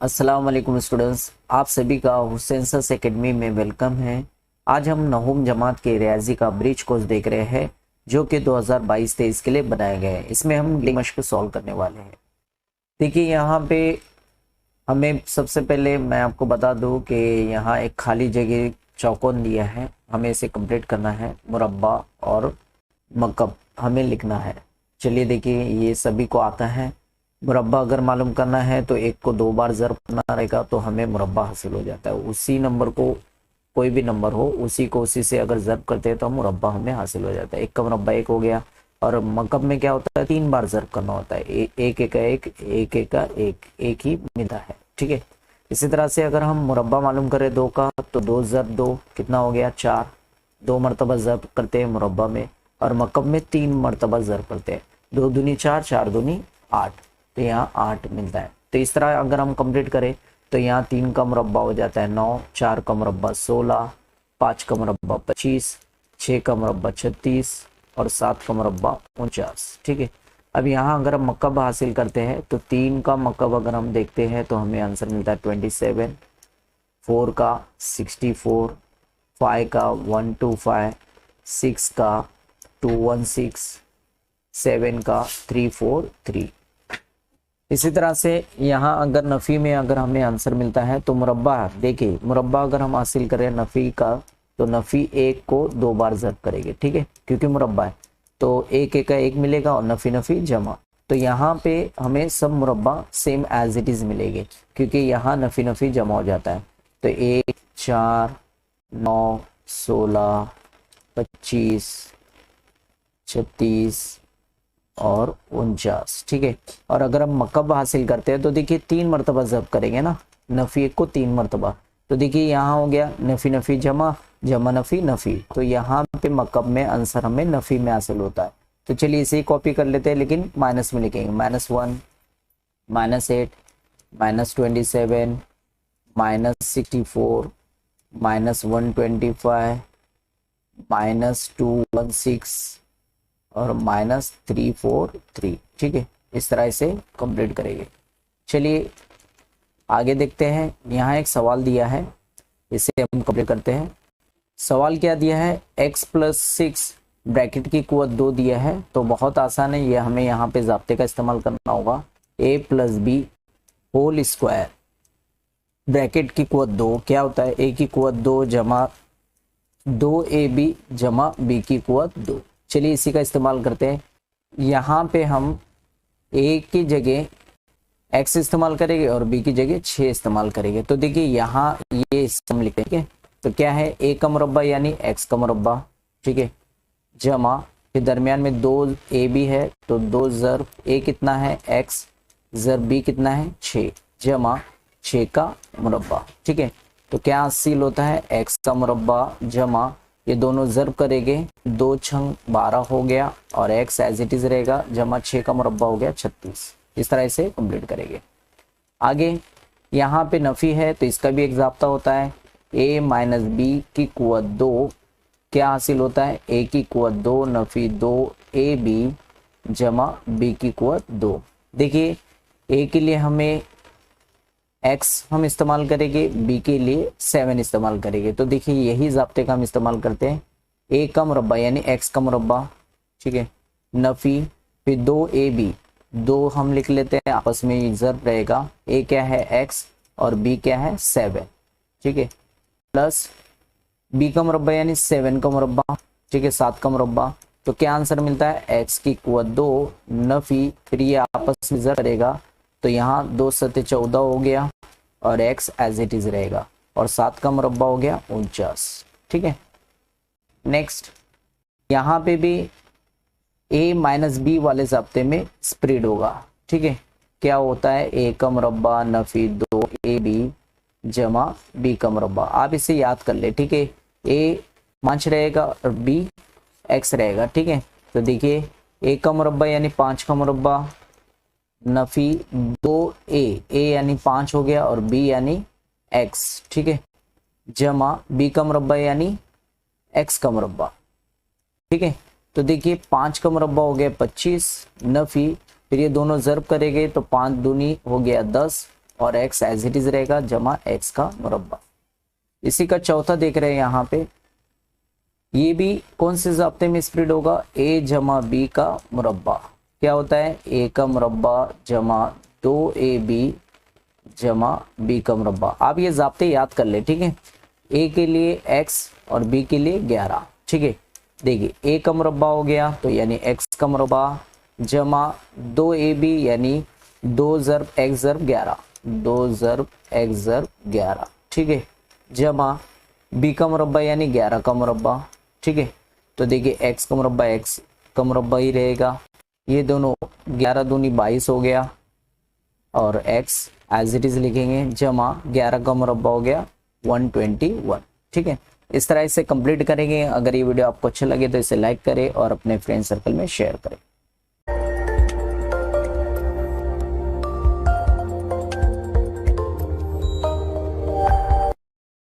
अस्सलाम वालेकुम स्टूडेंट्स, आप सभी का हुसैन सस एकेडमी में वेलकम है। आज हम नहुम जमात के रियाजी का ब्रिज कोर्स देख रहे हैं जो कि 2022-23 के लिए बनाया गया है। इसमें हम मश्क सॉल्व करने वाले हैं। देखिए यहाँ पे हमें सबसे पहले मैं आपको बता दूं कि यहाँ एक खाली जगह चौकोन दिया है, हमें इसे कंप्लीट करना है। मुरब्बा और मकब हमें लिखना है। चलिए देखिए, ये सभी को आता है। मुरब्बा अगर मालूम करना है तो एक को 2 बार ज़र्ब करना रहेगा तो हमें मुरब्बा हासिल हो जाता है। उसी नंबर को, कोई भी नंबर हो, उसी को उसी से अगर ज़र्ब करते हैं तो मुरब्बा हमें हासिल हो जाता है। एक का मुरब्बा एक हो गया। और मकब में क्या होता है, 3 बार ज़र्ब करना होता है। एक एक का एक, एक एक का एक, एक ही मिलता है। ठीक है। इसी तरह से अगर हम मुरब्बा मालूम करें 2 का, तो 2 ज़र्ब 2 कितना हो गया, 4। 2 मरतबा ज़र्ब करते हैं मुरब्बा में। और मकब में 3 मरतबा ज़र्ब करते हैं। 2 दूनी 4, 4 दूनी 8, तो यहाँ 8 मिलता है। तो इस तरह अगर हम कंप्लीट करें तो यहाँ 3 का मुरब्बा हो जाता है 9, 4 का मुरब्बा 16, 5 का मुरब्बा 25, 6 का मुरब्बा 36 और 7 का मुरब्बा 49। ठीक है। अब यहाँ अगर हम मकब हासिल करते हैं तो 3 का मकब अगर हम देखते हैं तो हमें आंसर मिलता है 27, 4 का 64, 5 का 125, 6 का 216, 7 का 343। इसी तरह से यहाँ अगर नफ़ी में अगर हमें आंसर मिलता है तो मुरब्बा, देखिए मुरब्बा अगर हम हासिल करें नफ़ी का तो नफ़ी एक को 2 बार ज़र्ब करेंगे। ठीक है, क्योंकि मुरब्बा है तो एक एक का एक मिलेगा और नफ़ी नफ़ी जमा। तो यहाँ पे हमें सब मुरब्बा सेम एज इट इज़ मिलेंगे क्योंकि यहाँ नफ़ी नफ़ी जमा हो जाता है। तो 1, 4, 9, 16, 25, 36 और 49। ठीक है। और अगर हम मकब हासिल करते हैं तो देखिए 3 मरतबा ज़र्ब करेंगे ना, नफ़ी एक को 3 मरतबा। तो देखिए यहाँ हो गया नफ़ी नफ़ी जमा, जमा नफ़ी नफ़ी। तो यहाँ पे मकब में आंसर हमें नफ़ी में हासिल होता है। तो चलिए इसे कॉपी कर लेते हैं, लेकिन माइनस में लिखेंगे। -1, -8, -27, -64, -125, -216 और -343। ठीक है, इस तरह से कंप्लीट करेंगे। चलिए आगे देखते हैं। यहाँ एक सवाल दिया है, इसे हम कंप्लीट करते हैं। सवाल क्या दिया है, x + 6 ब्रैकेट की कुवत 2 दिया है। तो बहुत आसान है, ये हमें यहाँ पे ज़ाब्ते का इस्तेमाल करना होगा। a + b whole square bracket की कुवत 2 क्या होता है, a की कुवत 2 जमा 2ab जमा b की कुवत 2। चलिए इसी का इस्तेमाल करते हैं। यहाँ पे हम a की जगह x इस्तेमाल करेंगे और b की जगह 6 इस्तेमाल करेंगे। तो देखिए यहाँ ये हम लिखेंगे तो क्या है, a का मुरब्बा यानी x का मुरब्बा। ठीक है, जमा फिर दरमियान में 2ab है तो 2 ज़र्ब a कितना है x, ज़र्ब b कितना है 6, जमा 6 का मुरब्बा। ठीक है, तो क्या हासिल होता है, x का मुरब्बा जमा ये दोनों ज़र्ब करेंगे, 2 छंग 12 हो गया और x एज इट इज़ रहेगा, जमा 6 का मुरब्बा हो गया 36। इस तरह से कंप्लीट करेंगे। आगे यहाँ पे नफ़ी है तो इसका भी एक ज़ाब्ता होता है। a - b की कुवत 2 क्या हासिल होता है, a की कुवत 2 नफ़ी 2ab जमा b की कुवत 2। देखिए a के लिए हमें x हम इस्तेमाल करेंगे, b के लिए 7 इस्तेमाल करेंगे। तो देखिए यही ज़ाब्ते का हम इस्तेमाल करते हैं। a का मुरब्बा यानी x का मुरब्बा, ठीक है, नफ़ी फिर 2ab, 2 हम लिख लेते हैं, आपस में ज़र्ब रहेगा। a क्या है x और b क्या है 7। ठीक है, प्लस b का मुरब्बा यानी 7 का मुरब्बा, ठीक है, 7 का मुरब्बा। तो क्या आंसर मिलता है, x की कुवत 2 नफ़ी फिर ये आपस में ज़र्ब करेगा तो यहाँ 2 सत्ते 14 हो गया और x एज इट इज़ रहेगा और 7 का मुरब्बा हो गया 49। ठीक है, नेक्स्ट यहाँ पे भी a - b वाले ज़ाब्ते में स्प्रेड होगा। ठीक है, क्या होता है, a का मुरब्बा नफ़ी 2ab जमा b का मुरब्बा। आप इसे याद कर ले। ठीक है, a 5 रहेगा और b x रहेगा। ठीक है, तो देखिए a का मुरब्बा यानी 5 का मुरब्बा नफ़ी 2a, a यानी 5 हो गया और b यानी x। ठीक है, जमा b का मुरब्बा यानी x का मुरब्बा। ठीक है, तो देखिए 5 का मुरब्बा हो गया 25 नफ़ी फिर ये दोनों ज़र्ब करेंगे तो 5 दूनी हो गया 10 और x एज इट इज रहेगा जमा x का मुरब्बा। इसी का चौथा देख रहे हैं यहाँ पे, ये भी कौन से ज़ाब्ते में स्प्लिट होगा, a जमा b का मुरब्बा। क्या होता है, a का मुरब्बा जमा 2ab जमा b का मुरब्बा। आप ये ज़ाब्ते याद कर ले, ठीक है। a के लिए x और b के लिए 11, ठीक है। देखिए a का मुरब्बा हो गया तो यानी x का मुरब्बा जमा 2ab यानी 2 ज़र्ब x ज़र्ब 11, 2 ज़र्ब x ज़र्ब 11, ठीक है, जमा b का मुरब्बा यानी 11 का मुरब्बा, ठीक है। तो देखिए x का मुरब्बा x का मुरब्बा ही रहेगा, ये दोनों 11 दूनी 22 हो गया और x एज इट इज लिखेंगे जमा 11 का मुरब्बा हो गया 121, ठीक है। इस तरह से कंप्लीट करेंगे। अगर ये वीडियो आपको अच्छा लगे तो इसे लाइक करें और अपने फ्रेंड सर्कल में शेयर करें।